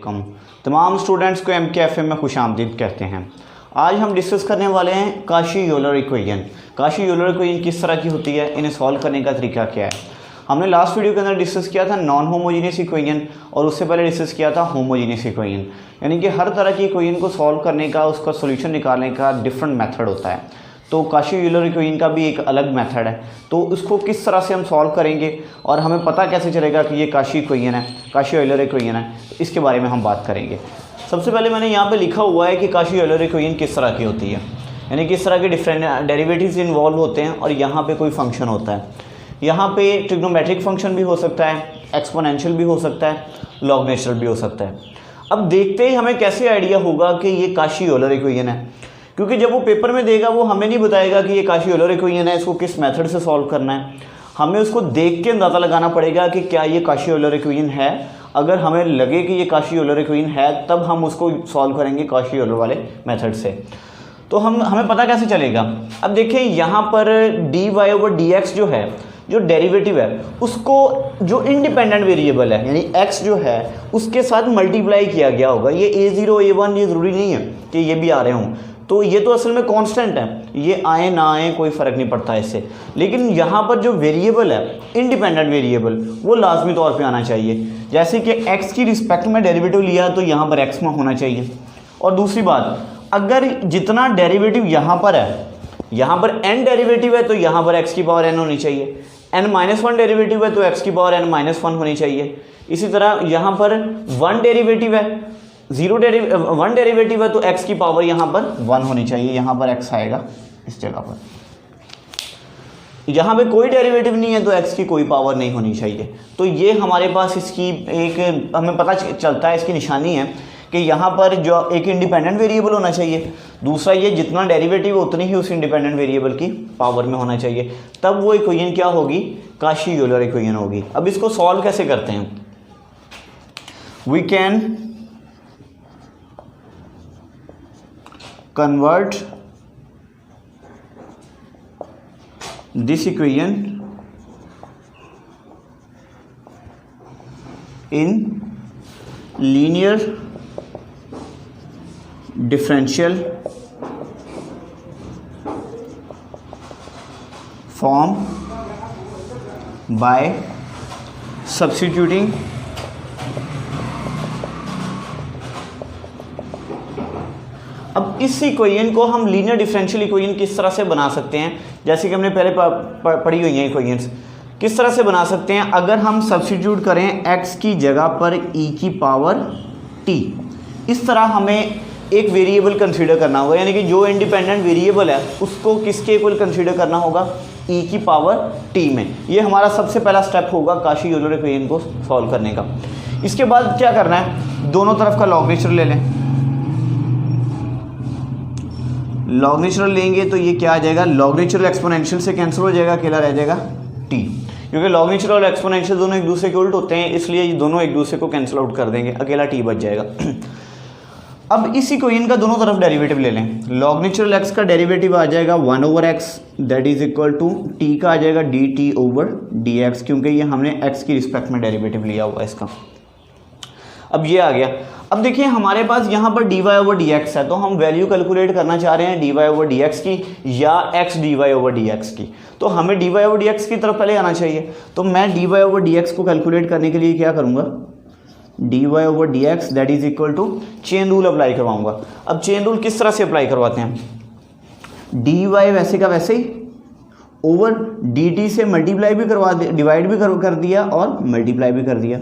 कम तमाम स्टूडेंट्स को MKFM में खुशामदीद कहते हैं। आज हम डिस्कस करने वाले हैं काशी-यूलर इक्वेशन। काशी-यूलर इक्वेशन किस तरह की होती है, इन्हें सॉल्व करने का तरीका क्या है। हमने लास्ट वीडियो के अंदर डिस्कस किया था नॉन होमोजीनियस इक्वेशन और उससे पहले डिस्कस किया था होमोजीनियस इक्वेशन, यानी कि हर तरह की इक्वेशन को सॉल्व करने का, उसका सोल्यूशन निकालने का डिफरेंट मेथड होता है। तो काशी-यूलर इक्वेशन का भी एक अलग मेथड है, तो उसको किस तरह से हम सॉल्व करेंगे और हमें पता कैसे चलेगा कि ये काशी इक्वेशन है, काशी-यूलर इक्वेशन है, इसके बारे में हम बात करेंगे। सबसे पहले मैंने यहाँ पे लिखा हुआ है कि काशी-यूलर इक्वेशन किस तरह की होती है, यानी किस तरह के डिफरेंट डेरिवेटिव्स इन्वॉल्व होते हैं और यहाँ पे कोई फंक्शन होता है। यहाँ पे ट्रिग्नोमेट्रिक फंक्शन भी हो सकता है, एक्सपोनेंशियल भी हो सकता है, लॉग नेचुरल भी हो सकता है। अब देखते ही हमें कैसे आइडिया होगा कि ये काशी-यूलर इक्वेशन है, क्योंकि जब वो पेपर में देगा वो हमें नहीं बताएगा कि ये काशी-यूलर इक्वेशन है, इसको किस मेथड से सॉल्व करना है। हमें उसको देख के अंदाज़ा लगाना पड़ेगा कि क्या ये काशी-यूलर इक्वेशन है। अगर हमें लगे कि ये काशी-यूलर इक्वेशन है तब हम उसको सॉल्व करेंगे काशी-यूलर वाले मेथड से। तो हमें पता कैसे चलेगा। अब देखिए यहाँ पर dy/dx जो है, जो डेरिवेटिव है, उसको जो इंडिपेंडेंट वेरिएबल है यानी x जो है उसके साथ मल्टीप्लाई किया गया होगा। ये a0 a1 ये ज़रूरी नहीं है कि ये भी आ रहे हों, तो ये तो असल में कांस्टेंट है, ये आए ना आए कोई फ़र्क नहीं पड़ता इससे। लेकिन यहाँ पर जो वेरिएबल है इंडिपेंडेंट वेरिएबल वो लाजमी तौर पे आना चाहिए। जैसे कि x की रिस्पेक्ट में डेरिवेटिव लिया तो यहाँ पर x में होना चाहिए। और दूसरी बात, अगर जितना डेरिवेटिव यहाँ पर है, यहाँ पर n डेरिवेटिव है तो यहाँ पर x की पावर n होनी चाहिए, n-1 डेरिवेटिव है तो x की पावर n-1 होनी चाहिए। इसी तरह यहाँ पर 1 डेरिवेटिव है, 1 डेरिवेटिव है तो x की पावर यहाँ पर 1 होनी चाहिए। यहाँ पर x आएगा इस जगह पर। यहाँ पे कोई डेरिवेटिव नहीं है तो x की कोई पावर नहीं होनी चाहिए। तो ये हमारे पास इसकी एक हमें पता चलता है, इसकी निशानी है कि यहाँ पर जो एक इंडिपेंडेंट वेरिएबल होना चाहिए, दूसरा ये जितना डेरिवेटिव उतनी ही उस इंडिपेंडेंट वेरिएबल की पावर में होना चाहिए, तब वो इक्वेशन क्या होगी, काशी-यूलर इक्वेशन होगी। अब इसको सॉल्व कैसे करते हैं। We can convert this equation in linear differential form by substituting अब इस इक्वेशन को हम लीनियर डिफरेंशियल इक्वेशन किस तरह से बना सकते हैं, जैसे कि हमने पहले पढ़ी हुई हैं इक्वेशंस, किस तरह से बना सकते हैं। अगर हम सब्स्टिट्यूट करें x की जगह पर e की पावर t, इस तरह हमें एक वेरिएबल कंसीडर करना होगा, यानी कि जो इंडिपेंडेंट वेरिएबल है उसको किसके इक्वल कंसीडर करना होगा, e की पावर t में। ये हमारा सबसे पहला स्टेप होगा काशी-यूलर इक्वेशन को सॉल्व करने का। इसके बाद क्या करना है, दोनों तरफ का लॉग नेचुरल ले लें। लॉग नेचुरल लेंगे तो ये क्या आ जाएगा, लॉग नेचुरल एक्सपोनेंशियल से कैंसिल हो जाएगा, अकेला रह जाएगा t, क्योंकि लॉग नेचुरल और एक्सपोनेंशियल दोनों एक दूसरे के उल्ट होते हैं, इसलिए ये दोनों एक दूसरे को कैंसिल आउट कर देंगे, अकेला t बच जाएगा। अब इस इक्वेशन का दोनों तरफ डेरिवेटिव ले लें। लॉग नेचुरल x का डेरिवेटिव आ जाएगा 1/x, that is equal to t का आ जाएगा dt/dx, क्योंकि ये हमने x की रिस्पेक्ट में डेरिवेटिव लिया हुआ है इसका। अब ये आ गया। अब देखिए हमारे पास यहाँ पर dy/dx है, तो हम वैल्यू कैलकुलेट करना चाह रहे हैं dy/dx की या x dy/dx की, तो हमें dy/dx की तरफ पहले आना चाहिए। तो मैं dy/dx को कैलकुलेट करने के लिए क्या करूँगा, dy/dx that is equal to chain rule apply करवाऊँगा। अब चेन रूल किस तरह से अप्लाई करवाते हैं, dy वैसे का वैसे ही ओवर dt से मल्टीप्लाई भी करवा दिया, डिवाइड भी कर दिया और मल्टीप्लाई भी कर दिया।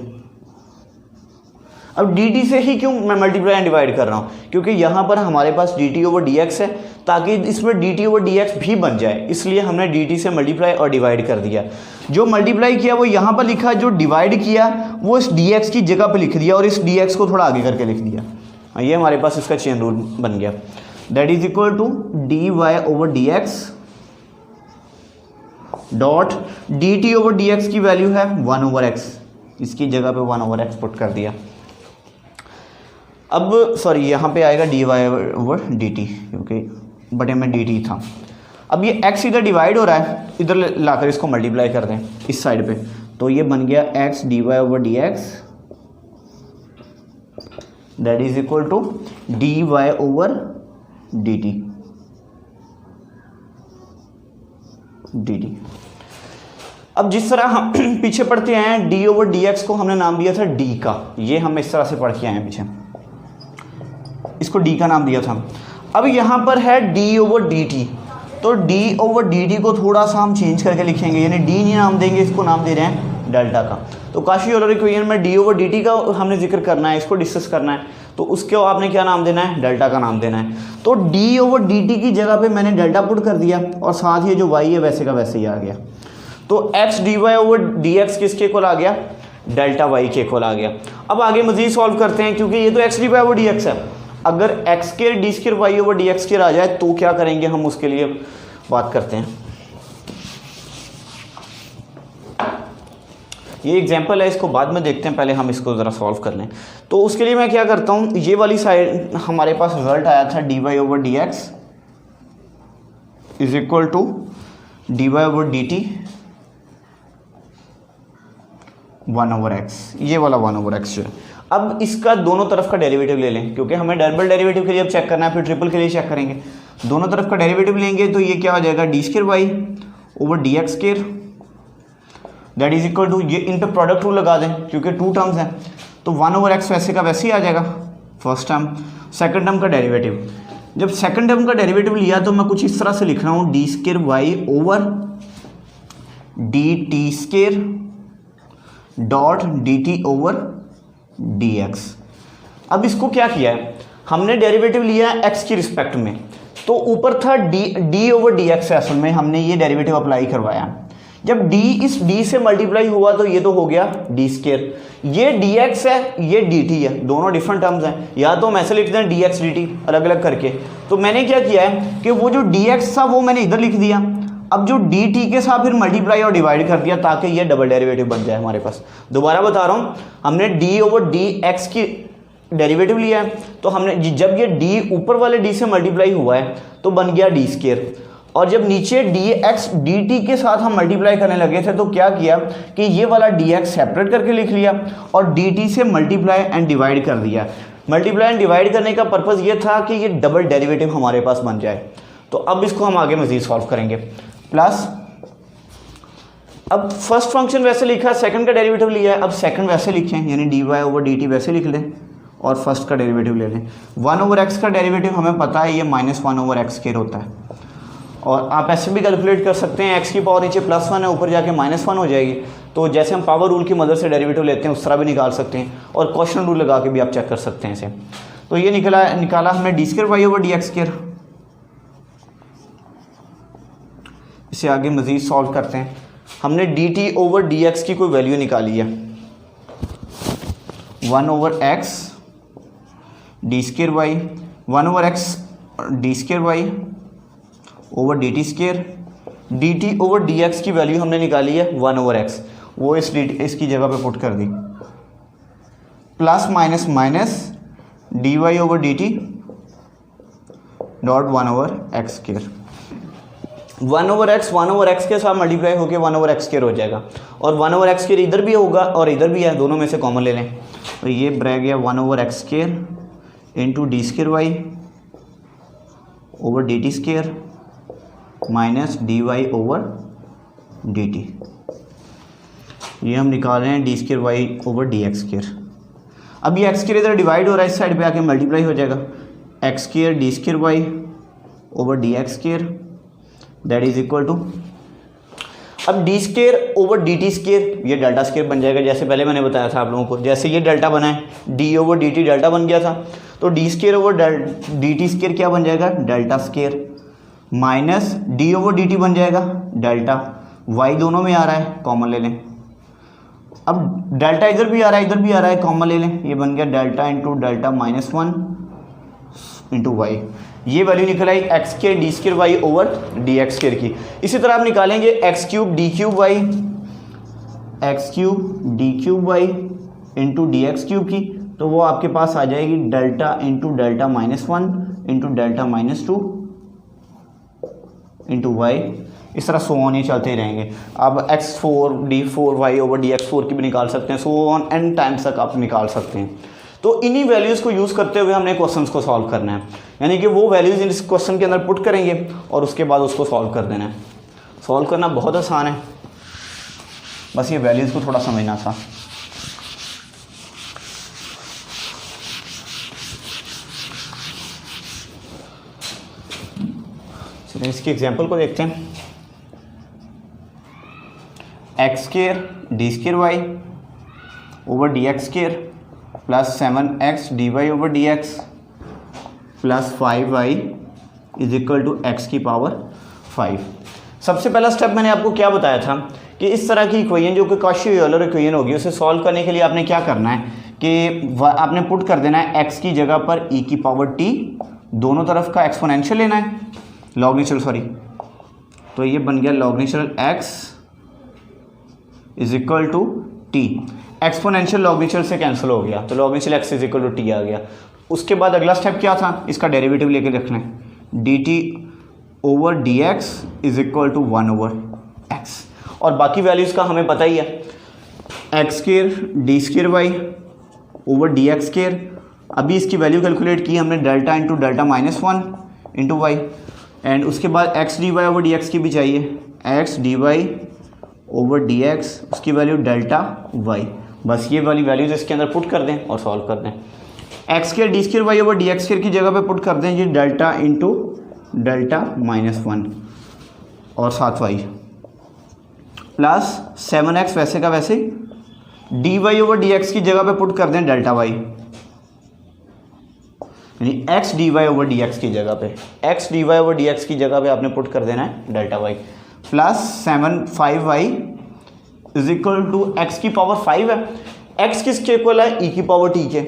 अब dt से ही क्यों मैं मल्टीप्लाई एंड डिवाइड कर रहा हूँ, क्योंकि यहाँ पर हमारे पास dt/dx है, ताकि इसमें dt/dx भी बन जाए, इसलिए हमने dt से मल्टीप्लाई और डिवाइड कर दिया। जो मल्टीप्लाई किया वो यहाँ पर लिखा, जो डिवाइड किया वो इस dx की जगह पर लिख दिया और इस dx को थोड़ा आगे करके लिख दिया। ये हमारे पास इसका चेन रूल बन गया, that is equal to dy/dx dot dt/dx की वैल्यू है 1/x, इसकी जगह पे 1/x पुट कर दिया। अब सॉरी यहाँ पे आएगा dy/dt, क्योंकि बटे में dt था। अब ये x इधर डिवाइड हो रहा है, इधर लाकर इसको मल्टीप्लाई कर दें इस साइड पे, तो ये बन गया x dy/dx that is equal to d y over d t d t. अब जिस तरह हम पीछे पढ़ते आए हैं डी ओवर डी एक्स को हमने नाम दिया था डी का, ये हम इस तरह से पढ़ के आए हैं पीछे, इसको डी का नाम दिया था। अब यहाँ पर है डी ओवर डी टी, तो डी ओवर डी टी को थोड़ा सा हम चेंज करके लिखेंगे, यानी डी नहीं नाम देंगे, इसको नाम दे रहे हैं डेल्टा का। तो काशी-यूलर इक्वेशन में डी ओवर डी टी का हमने जिक्र करना है, इसको डिस्कस करना है, तो उसके आपने क्या नाम देना है, डेल्टा का नाम देना है। तो डी ओवर डी टी की जगह पे मैंने डेल्टा पुट कर दिया और साथ ही जो वाई है वैसे का वैसे ही आ गया। तो x d y over d x किसके इक्वल आ गया, डेल्टा वाई के इक्वल आ गया। अब आगे मजीद सॉल्व करते हैं, क्योंकि ये तो x d y over d x है, अगर x square d square y over d x square आ जाए तो क्या करेंगे हम, उसके लिए बात करते हैं। ये एग्जांपल है, इसको बाद में देखते हैं, पहले हम इसको ज़रा सॉल्व कर लें। तो उसके लिए मैं क्या करता हूँ, ये वाली साइड हमारे पास रिजल्ट आया था d y over d x is equal to d y over d t 1 over x, ये वाला 1 ओवर एक्स जो है। अब इसका दोनों तरफ का डेरिवेटिव ले लें, क्योंकि हमें डबल डेरिवेटिव के लिए अब चेक करना है, फिर ट्रिपल के लिए चेक करेंगे। दोनों तरफ का डेरिवेटिव लेंगे तो ये क्या हो जाएगा, d square y over d x square that is equal to, ये इन पे प्रोडक्ट रूल लगा दें क्योंकि 2 टर्म्स हैं, तो 1 ओवर एक्स वैसे का वैसे ही आ जाएगा फर्स्ट टर्म। सेकंड टर्म का डेरिवेटिव, जब सेकंड टर्म का डेरिवेटिव लिया तो मैं कुछ इस तरह से लिख रहा हूँ, d square y over d t square dot d t over d x. अब इसको क्या किया है, हमने डेरिवेटिव लिया है एक्स की रिस्पेक्ट में, तो ऊपर था डी ओवर डी एक्स, असल में हमने ये डेरिवेटिव अप्लाई करवाया। जब डी इस डी से मल्टीप्लाई हुआ तो ये तो हो गया डी स्क्वायर, ये डी एक्स है, ये डी टी है, दोनों डिफरेंट टर्म्स हैं, या तो हम ऐसे लिखते हैं डी एक्स डी टी अलग अलग करके। तो मैंने क्या किया है कि वो जो डी एक्स था वो मैंने इधर लिख दिया, अब जो डी टी के साथ फिर मल्टीप्लाई और डिवाइड कर दिया ताकि ये डबल डेरिवेटिव बन जाए हमारे पास। दोबारा बता रहा हूँ, हमने डी ओवर डी एक्स की डेरिवेटिव लिया है, तो हमने जब ये डी ऊपर वाले डी से मल्टीप्लाई हुआ है तो बन गया डी स्क्वायर, और जब नीचे डी एक्स डी टी के साथ हम मल्टीप्लाई करने लगे थे तो क्या किया कि ये वाला डी एक्स सेपरेट करके लिख लिया और डी टी से मल्टीप्लाई एंड डिवाइड कर दिया। मल्टीप्लाई एंड डिवाइड करने का पर्पज़ ये था कि ये डबल डेरिवेटिव हमारे पास बन जाए। तो अब इसको हम आगे मजीद सॉल्व करेंगे। प्लस अब फर्स्ट फंक्शन वैसे लिखा, सेकंड का डेरिवेटिव लिया है, अब सेकंड वैसे लिखें, यानी d y over d t वैसे लिख लें और फर्स्ट का डेरिवेटिव ले लें। 1 ओवर एक्स का डेरिवेटिव हमें पता है ये -1 ओवर एक्स स्क्वायर होता है, और आप ऐसे भी कैलकुलेट कर सकते हैं, एक्स की पावर नीचे +1 है, ऊपर जाके -1 हो जाएगी। तो जैसे हम पावर रूल की मदद से डेरिवेटिव लेते हैं उस तरह भी निकाल सकते हैं, और क्वेश्चन रूल लगा के भी आप चेक कर सकते हैं इसे। तो ये निकाला हमने d square y over d x square. इसे आगे मज़ीद सॉल्व करते हैं। हमने d t over d x की कोई वैल्यू निकाली है, 1 over x d square y, 1 over x d square y over d t square, d t over d x की वैल्यू हमने निकाली है 1 ओवर एक्स, वो इसकी जगह पे पुट कर दी, plus minus minus d y over d t dot 1 over x square. 1 over x के साथ मल्टीप्लाई होकर 1 ओवर एक्स स्क्वायर हो जाएगा, और 1 ओवर एक्स स्क्वायर इधर भी होगा और इधर भी है, दोनों में से कॉमन ले लें, तो ये रह गया 1 over x square into d square y over d t square minus d y over d t. ये हम निकाल रहे हैं d square y over d x square. अब ये एक्स स्क्वायर इधर डिवाइड हो रहा है, इस साइड पे आके मल्टीप्लाई हो जाएगा, x square d square y over d x square that is equal to, अब d square over d t square, ये डेल्टा स्क्वायर बन जाएगा, जैसे पहले मैंने बताया था आप लोगों को, जैसे ये डेल्टा बना है, D over d T delta बन गया था, तो D square over d t square क्या बन जाएगा, delta square, minus D over d T बन जाएगा डेल्टा, वाई दोनों में आ रहा है, कॉमन ले लें। अब डेल्टा इधर भी आ रहा है इधर भी आ रहा है, कॉमन ले लें, ये बन गया delta into delta -1 into y. ये वैल्यू निकल आई x square d square y over d x square की। इसी तरह आप निकालेंगे x cube d cube y, x cube d cube y into d x cube की, तो वो आपके पास आ जाएगी delta into delta -1 into delta -2 into y. इस तरह सो ऑन ये चलते ही रहेंगे। आप x4 d4 y over dx4 की भी निकाल सकते हैं, सो ऑन n टाइम्स तक आप निकाल सकते हैं। तो इन्हीं वैल्यूज़ को यूज़ करते हुए हमने क्वेश्चंस को सॉल्व करना है, यानी कि वो वैल्यूज़ इस क्वेश्चन के अंदर पुट करेंगे और उसके बाद उसको सॉल्व कर देना है। सॉल्व करना बहुत आसान है, बस ये वैल्यूज़ को थोड़ा समझना था। चलिए इसकी एग्जांपल को देखते हैं। X square d square y over d x square plus 7x d y over d x plus 5y is equal to x की पावर 5। सबसे पहला स्टेप मैंने आपको क्या बताया था कि इस तरह की इक्वेशन जो कि कॉशी यूलर इक्वेशन होगी, उसे सॉल्व करने के लिए आपने क्या करना है कि आपने पुट कर देना है x की जगह पर e की पावर t, दोनों तरफ का एक्सपोनेंशियल लेना है, लॉग नेचुरल सॉरी, तो ये बन गया log natural x is equal to t. Exponential log natural से कैंसिल हो गया तो log natural x is equal to t आ गया। उसके बाद अगला स्टेप क्या था, इसका डेरिवेटिव लेके रखना है, d t over d x is equal to 1 over x, और बाकी वैल्यूज़ का हमें पता ही है, x square d square y over d x square. अभी इसकी वैल्यू कैलकुलेट की हमने, delta into delta minus 1 into y, and उसके बाद x d y over d x की भी चाहिए, x d y over d x, उसकी वैल्यू डेल्टा वाई। बस ये वाली वैल्यूज इसके अंदर पुट कर दें और सॉल्व कर दें। X square d square y over d x square की जगह पे पुट कर दें ये डेल्टा इंटू डेल्टा माइनस 1 और 7y प्लस 7x वैसे का वैसे, d y over d x की जगह पे पुट कर दें डेल्टा वाई, यानी x d y over d x की जगह पे, x d y over d x की जगह पे आपने पुट कर देना है delta y, plus 5y is equal to x की पावर 5 है। x किसके इक्वल है, e की पावर t के,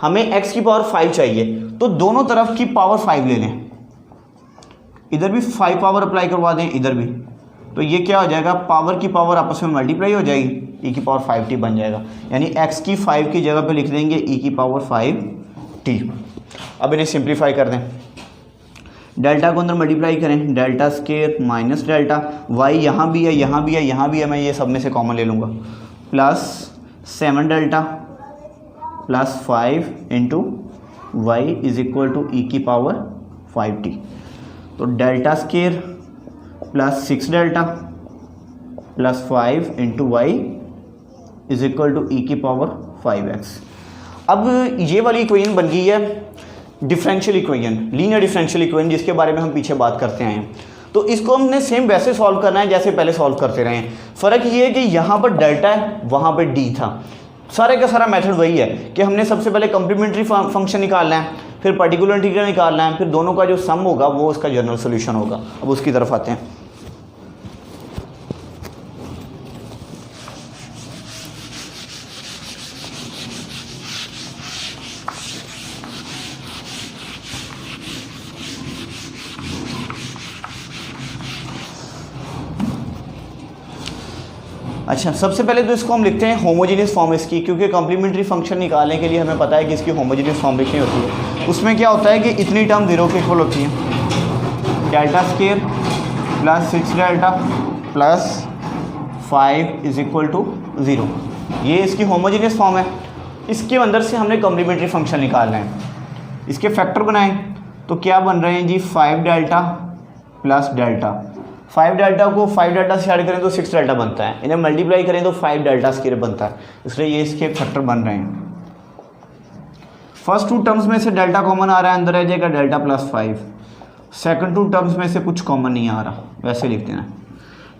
हमें x की पावर 5 चाहिए तो दोनों तरफ की पावर 5 ले लें, इधर भी 5 पावर अप्लाई करवा दें, इधर भी, तो ये क्या हो जाएगा, पावर की पावर आपस में मल्टीप्लाई हो जाएगी, e की पावर 5t बन जाएगा, यानी x की 5 की जगह पे लिख देंगे e की पावर 5t। अब इन्हें सिंप्लीफाई कर दें, डेल्टा को अंदर मल्टीप्लाई करें, delta square minus delta, y यहाँ भी है यहाँ भी है यहाँ भी है, मैं ये सब में से कॉमन ले लूँगा, plus 7 delta plus 5 into y is equal to e की पावर 5t, तो delta square plus 6 delta plus 5 into y is equal to e की पावर 5x। अब ये वाली इक्वेशन बन गई है differential equation, linear differential equation, जिसके बारे में हम पीछे बात करते आए हैं। तो इसको हमने सेम वैसे सॉल्व करना है जैसे पहले सॉल्व करते रहे हैं। फ़र्क ये है कि यहाँ पर डेल्टा है, वहाँ पर डी था। सारे का सारा मेथड वही है कि हमने सबसे पहले कम्प्लीमेंट्री फंक्शन निकालना है, फिर पर्टिकुलर इंटीग्रल निकालना है, फिर दोनों का जो सम होगा वो उसका जनरल सोल्यूशन होगा। अब उसकी तरफ आते हैं। अच्छा, सबसे पहले तो इसको हम लिखते हैं होमोजेनियस फॉर्म इसकी, क्योंकि कम्प्लीमेंट्री फंक्शन निकालने के लिए हमें पता है कि इसकी होमोजेनियस फॉर्म लिखनी होती है। उसमें क्या होता है कि इतनी टर्म 0 के इक्वल होती है, delta square plus 6 delta plus 5 is equal to 0, ये इसकी होमोजेनियस फॉर्म है। इसके अंदर से हमने कम्प्लीमेंट्री फंक्शन निकालना है। इसके फैक्टर बनाएं तो क्या बन रहे हैं जी, 5 डेल्टा प्लस डेल्टा, 5 डेल्टा को 5 डेल्टा से ऐड करें तो 6 डेल्टा बनता है, इन्हें मल्टीप्लाई करें तो 5 डेल्टा स्क्वायर बनता है, इसलिए ये इसके फैक्टर बन रहे हैं। फर्स्ट 2 टर्म्स में से डेल्टा कॉमन आ रहा है, अंदर रह जाएगा डेल्टा प्लस 5। सेकंड 2 टर्म्स में से कुछ कॉमन नहीं आ रहा, वैसे लिख देना,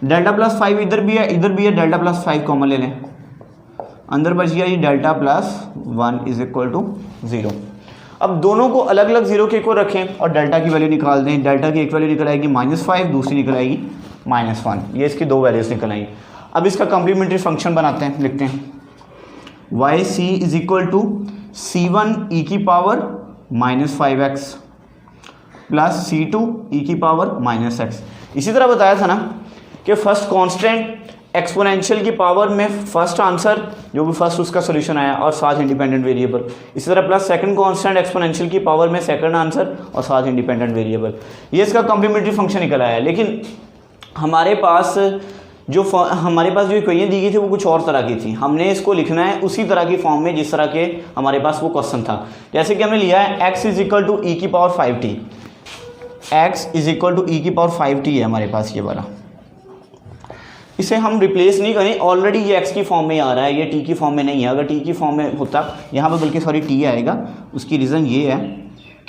डेल्टा प्लस 5 इधर भी है इधर भी है, डेल्टा प्लस 5 कॉमन ले लें, अंदर बच गया ये delta plus 1 is equal to 0। अब दोनों को अलग अलग 0 के इक्वल रखें और डेल्टा की वैल्यू निकाल दें। डेल्टा की एक वैल्यू निकल आएगी -5, दूसरी निकल आएगी -1, ये इसकी 2 वैल्यूज़ निकल आएंगी। अब इसका कम्प्लीमेंट्री फंक्शन बनाते हैं, लिखते हैं y c is equal to C1 e की power -5x plus C2 e की पावर -x। इसी तरह बताया था ना कि फर्स्ट कांस्टेंट एक्सपोनेंशियल की पावर में फर्स्ट आंसर जो भी फर्स्ट उसका सोल्यूशन आया और 7 इंडिपेंडेंट वेरिएबल। इसी तरह प्लस सेकंड कांस्टेंट एक्सपोनेंशियल की पावर में सेकंड आंसर और 7 इंडिपेंडेंट वेरिएबल। ये इसका कॉम्प्लीमेंट्री फंक्शन निकल आया है। लेकिन हमारे पास जो हमारे पास जो इक्वेशन दी गई थी वो कुछ और तरह की थी, हमने इसको लिखना है उसी तरह की फॉर्म में जिस तरह के हमारे पास वो क्वेश्चन था। जैसे कि हमने लिया है x is equal to e की power 5t, x is equal to e की पावर 5t है हमारे पास ये वाला। इसे हम रिप्लेस नहीं करें, ऑलरेडी ये x की फॉर्म में आ रहा है, ये t की फॉर्म में नहीं है। अगर t की फॉर्म में होता यहाँ पर बल्कि सॉरी t आएगा, उसकी रीज़न ये है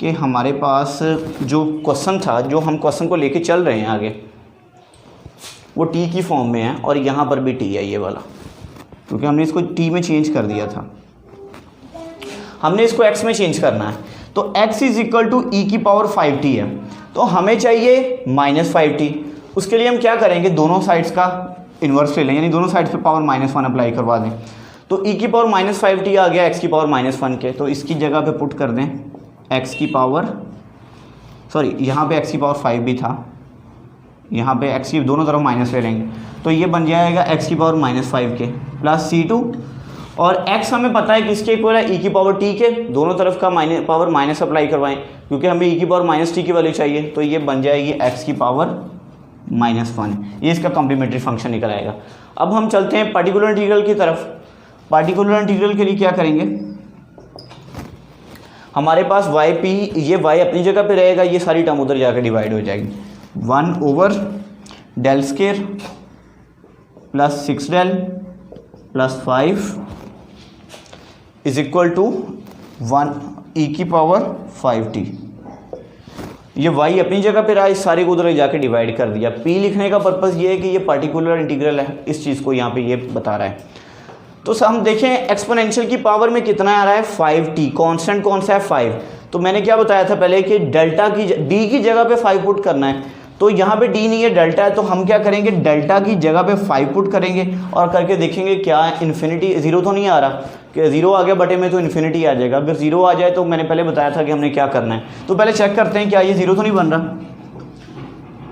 कि हमारे पास जो क्वेश्चन था, जो हम क्वेश्चन को लेके चल रहे हैं आगे, वो टी की फॉर्म में है और यहाँ पर भी टी है ये वाला, क्योंकि हमने इसको टी में चेंज कर दिया था, हमने इसको एक्स में चेंज करना है। तो x is equal to e की पावर 5t है, तो हमें चाहिए -5t। उसके लिए हम क्या करेंगे, दोनों साइड्स का इन्वर्स ले लें, यानी दोनों साइड्स पे पावर -1 अप्लाई करवा दें। तो e की पावर -5t आ गया x की पावर -1 के, तो इसकी जगह पे पुट कर दें x की पावर, सॉरी यहाँ पे x की पावर 5 भी था, यहाँ पे x की दोनों तरफ माइनस ले लेंगे, तो ये बन जाएगा x की पावर -5 के प्लस c2, और x हमें पता है किसके इक्वल है, e की पावर t के, दोनों तरफ का पावर माइनस अप्लाई करवाएं क्योंकि हमें e की पावर -t की वैल्यू चाहिए, तो ये बन जाएगी x की पावर -1, ये इसका कॉम्प्लीमेंट्री फंक्शन निकल आएगा। अब हम चलते हैं पार्टिकुलर इंटीग्रल की तरफ। पार्टिकुलर इंटीग्रल के लिए क्या करेंगे, हमारे पास वाई पी, ये वाई अपनी जगह पे रहेगा, ये सारी टर्म उधर जाकर डिवाइड हो जाएगी। 1 del square plus 6 del plus 5 is equal to 1 e की पावर 5t। ये वाई अपनी जगह पे रहा, इस सारे को उधर जाके डिवाइड कर दिया। पी लिखने का पर्पज़ ये है कि ये पार्टिकुलर इंटीग्रल है, इस चीज़ को यहाँ पे ये बता रहा है। तो हम देखें एक्सपोनेंशियल की पावर में कितना आ रहा है, 5t, कांस्टेंट कौन सा है 5। तो मैंने क्या बताया था पहले कि डेल्टा की डी की जगह पे 5 पुट करना है, तो यहाँ पे डी नहीं है डेल्टा है, तो हम क्या करेंगे डेल्टा की जगह पे 5 पुट करेंगे और करके देखेंगे क्या इन्फिनिटी, ज़ीरो तो नहीं आ रहा, कि ज़ीरो आ गया बटे में तो इन्फिनिटी आ जाएगा। अगर ज़ीरो आ जाए तो मैंने पहले बताया था कि हमने क्या करना है, तो पहले चेक करते हैं क्या ये ज़ीरो तो नहीं बन रहा।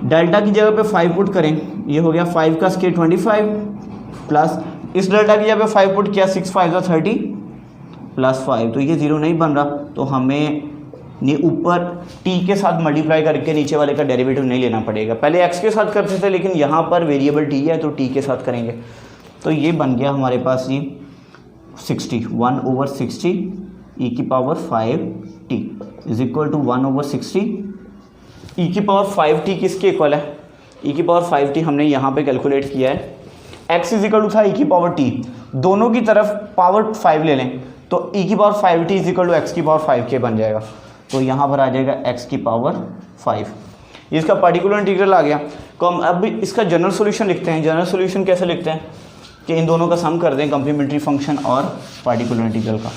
डेल्टा की जगह पे 5 पुट करें, ये हो गया 5 का स्क्वायर 25 प्लस इस डेल्टा की जगह पे 5 पुट किया, 6 5 30 प्लस 5, तो ये ज़ीरो नहीं बन रहा, तो हमें ये ऊपर t के साथ मल्टीप्लाई करके नीचे वाले का डेरिवेटिव नहीं लेना पड़ेगा। पहले x के साथ करते थे, लेकिन यहाँ पर वेरिएबल t है तो t के साथ करेंगे। तो ये बन गया हमारे पास ये 60, 1/60 e की power 5t is equal to 1/60 e की पावर 5t किसके इक्वल है, e की पावर 5t हमने यहाँ पे कैलकुलेट किया है, x इज इक्वल टू था e की पावर t, दोनों की तरफ पावर 5 ले लें तो e की power 5t is equal to x की पावर 5k बन जाएगा। तो यहाँ पर आ जाएगा x की पावर 5, ये इसका पार्टिकुलर इंटीग्रल आ गया। तो हम अब इसका जनरल सॉल्यूशन लिखते हैं। जनरल सॉल्यूशन कैसे लिखते हैं कि इन दोनों का सम कर दें, कॉम्प्लीमेंट्री फंक्शन और पार्टिकुलर इंटीग्रल का।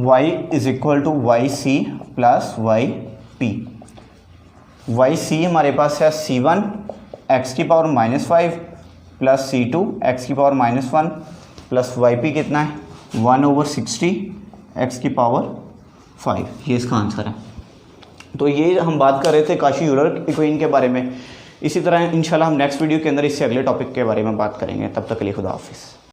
y is equal to y c plus y p. Y c हमारे पास है c1 x की पावर -5 प्लस c2 x की पावर -1 प्लस वाई पी कितना है 1/60 x की पावर 5, ये इसका आंसर है। तो ये हम बात कर रहे थे काशी यूलर इक्वेशन के बारे में। इसी तरह इंशाल्लाह हम नेक्स्ट वीडियो के अंदर इससे अगले टॉपिक के बारे में बात करेंगे। तब तक के लिए खुदा हाफिज़।